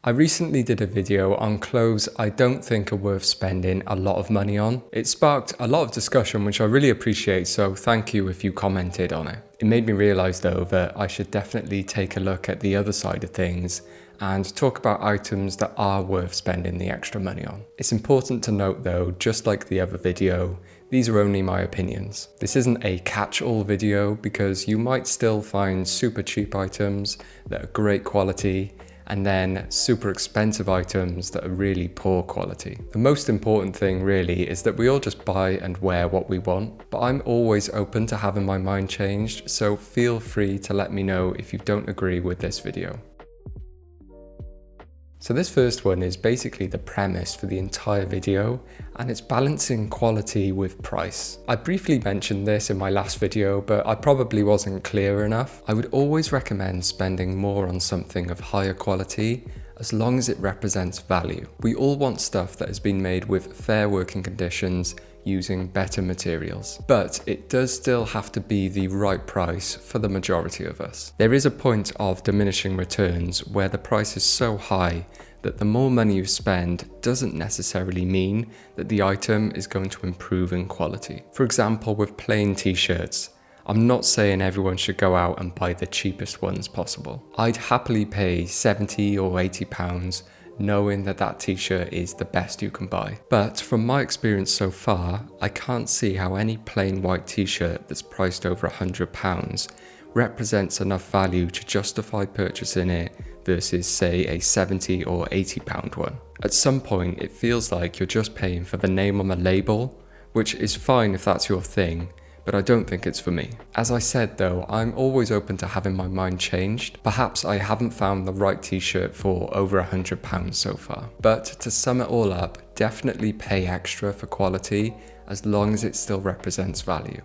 I recently did a video on clothes I don't think are worth spending a lot of money on. It sparked a lot of discussion, which I really appreciate, so thank you if you commented on it. It made me realise though that I should definitely take a look at the other side of things and talk about items that are worth spending the extra money on. It's important to note though, just like the other video, these are only my opinions. This isn't a catch-all video because you might still find super cheap items that are great quality and then super expensive items that are really poor quality. The most important thing really is that we all just buy and wear what we want, but I'm always open to having my mind changed, so feel free to let me know if you don't agree with this video. So this first one is basically the premise for the entire video, and it's balancing quality with price. I briefly mentioned this in my last video, but I probably wasn't clear enough. I would always recommend spending more on something of higher quality as long as it represents value. We all want stuff that has been made with fair working conditions using better materials, but it does still have to be the right price for the majority of us. There is a point of diminishing returns where the price is so high that the more money you spend doesn't necessarily mean that the item is going to improve in quality. For example, with plain t-shirts, I'm not saying everyone should go out and buy the cheapest ones possible. I'd happily pay 70 or 80 pounds knowing that that t-shirt is the best you can buy. But from my experience so far, I can't see how any plain white t-shirt that's priced over £100 represents enough value to justify purchasing it versus say a 70 or 80 pound one. At some point it feels like you're just paying for the name on the label, which is fine if that's your thing, but I don't think it's for me. As I said though, I'm always open to having my mind changed. Perhaps I haven't found the right t-shirt for over £100 so far. But to sum it all up, definitely pay extra for quality as long as it still represents value.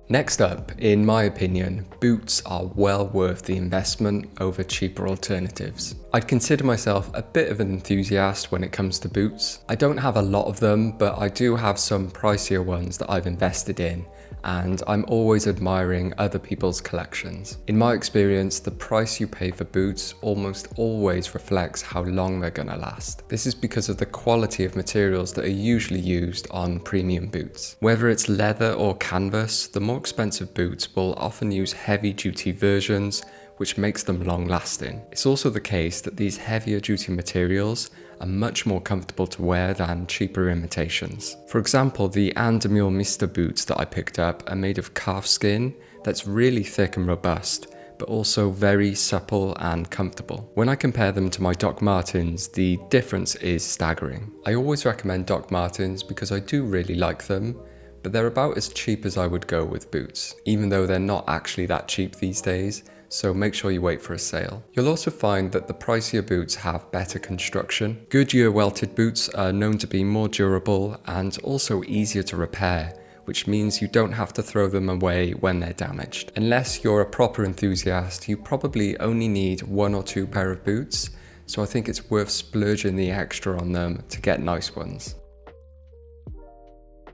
Next up, in my opinion, boots are well worth the investment over cheaper alternatives. I'd consider myself a bit of an enthusiast when it comes to boots. I don't have a lot of them, but I do have some pricier ones that I've invested in, and I'm always admiring other people's collections. In my experience, the price you pay for boots almost always reflects how long they're gonna last. This is because of the quality of materials that are usually used on premium boots. Whether it's leather or canvas, the more expensive boots will often use heavy duty versions, which makes them long lasting. It's also the case that these heavier duty materials are much more comfortable to wear than cheaper imitations. For example, the Andemil Mr boots that I picked up are made of calf skin that's really thick and robust, but also very supple and comfortable. When I compare them to my Doc Martens, the difference is staggering. I always recommend Doc Martens because I do really like them, but they're about as cheap as I would go with boots, even though they're not actually that cheap these days, so make sure you wait for a sale. You'll also find that the pricier boots have better construction. Goodyear welted boots are known to be more durable and also easier to repair, which means you don't have to throw them away when they're damaged. Unless you're a proper enthusiast, you probably only need 1 or 2 pair of boots, so I think it's worth splurging the extra on them to get nice ones.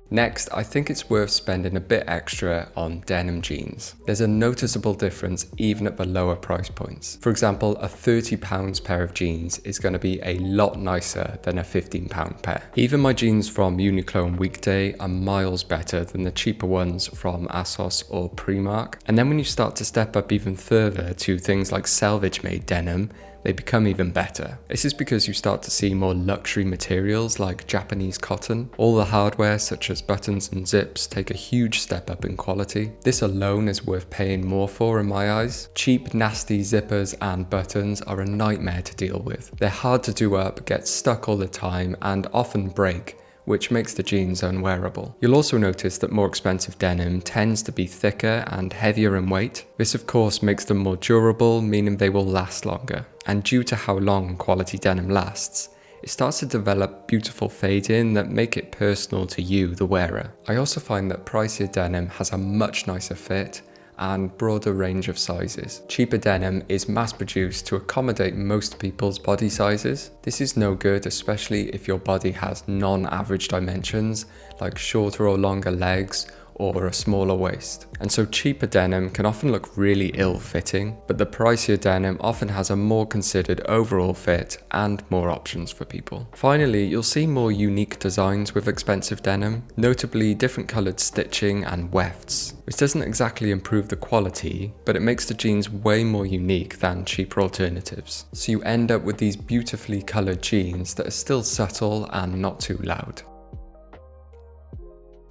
Next, I think it's worth spending a bit extra on denim jeans. There's a noticeable difference even at the lower price points. For example, a £30 pair of jeans is going to be a lot nicer than a £15 pair. Even my jeans from Uniqlo and Weekday are miles better than the cheaper ones from ASOS or Primark. And then when you start to step up even further to things like salvage made denim, they become even better. This is because you start to see more luxury materials like Japanese cotton. All the hardware such as buttons and zips take a huge step up in quality. This alone is worth paying more for in my eyes. Cheap, nasty zippers and buttons are a nightmare to deal with. They're hard to do up, get stuck all the time, and often break, which makes the jeans unwearable. You'll also notice that more expensive denim tends to be thicker and heavier in weight. This of course makes them more durable, meaning they will last longer. And due to how long quality denim lasts, it starts to develop beautiful fade-in that make it personal to you, the wearer. I also find that pricier denim has a much nicer fit and broader range of sizes. Cheaper denim is mass-produced to accommodate most people's body sizes. This is no good, especially if your body has non-average dimensions like shorter or longer legs or a smaller waist. And so cheaper denim can often look really ill-fitting, but the pricier denim often has a more considered overall fit and more options for people. Finally, you'll see more unique designs with expensive denim, notably different coloured stitching and wefts, which doesn't exactly improve the quality, but it makes the jeans way more unique than cheaper alternatives. So you end up with these beautifully coloured jeans that are still subtle and not too loud.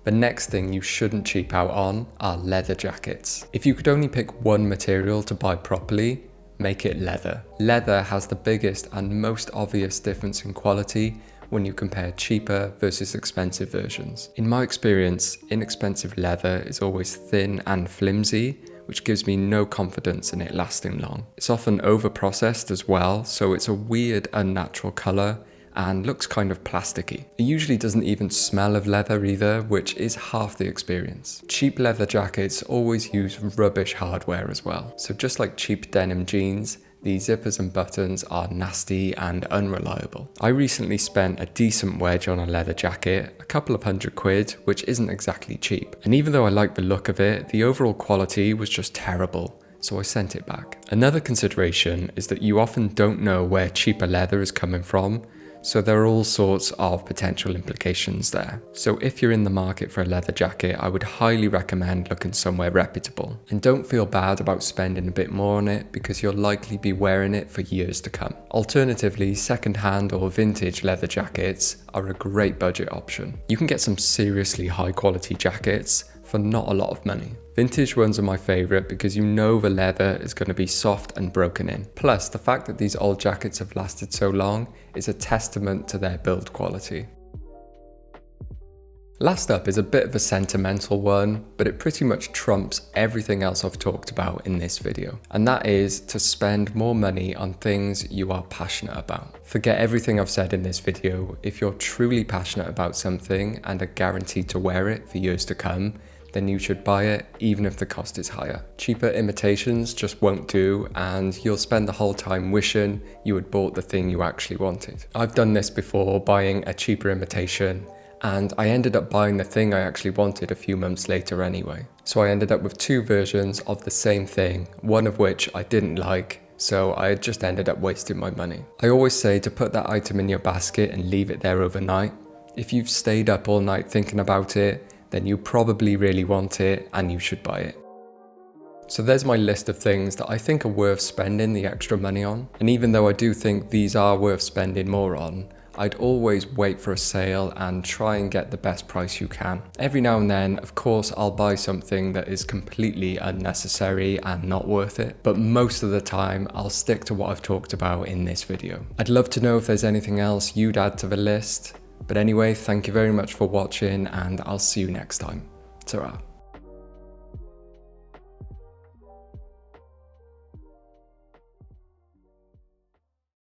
The next thing you shouldn't cheap out on are leather jackets. If you could only pick one material to buy properly, make it leather. Leather has the biggest and most obvious difference in quality when you compare cheaper versus expensive versions. In my experience, inexpensive leather is always thin and flimsy, which gives me no confidence in it lasting long. It's often over-processed as well, so it's a weird, unnatural colour and looks kind of plasticky. It usually doesn't even smell of leather either, which is half the experience. Cheap leather jackets always use rubbish hardware as well. So just like cheap denim jeans, these zippers and buttons are nasty and unreliable. I recently spent a decent wedge on a leather jacket, a couple of £100, which isn't exactly cheap. And even though I liked the look of it, the overall quality was just terrible, so I sent it back. Another consideration is that you often don't know where cheaper leather is coming from, so there are all sorts of potential implications there. So if you're in the market for a leather jacket, I would highly recommend looking somewhere reputable. And don't feel bad about spending a bit more on it, because you'll likely be wearing it for years to come. Alternatively, second-hand or vintage leather jackets are a great budget option. You can get some seriously high quality jackets for not a lot of money. Vintage ones are my favourite because you know the leather is going to be soft and broken in. Plus, the fact that these old jackets have lasted so long is a testament to their build quality. Last up is a bit of a sentimental one, but it pretty much trumps everything else I've talked about in this video. And that is to spend more money on things you are passionate about. Forget everything I've said in this video. If you're truly passionate about something and are guaranteed to wear it for years to come, then you should buy it even if the cost is higher. Cheaper imitations just won't do, and you'll spend the whole time wishing you had bought the thing you actually wanted. I've done this before, buying a cheaper imitation, and I ended up buying the thing I actually wanted a few months later anyway. So I ended up with two versions of the same thing, one of which I didn't like, so I just ended up wasting my money. I always say to put that item in your basket and leave it there overnight. If you've stayed up all night thinking about it, then you probably really want it and you should buy it. So there's my list of things that I think are worth spending the extra money on. And even though I do think these are worth spending more on, I'd always wait for a sale and try and get the best price you can. Every now and then, of course, I'll buy something that is completely unnecessary and not worth it, but most of the time I'll stick to what I've talked about in this video. I'd love to know if there's anything else you'd add to the list. But anyway, thank you very much for watching, and I'll see you next time. Ta-ra.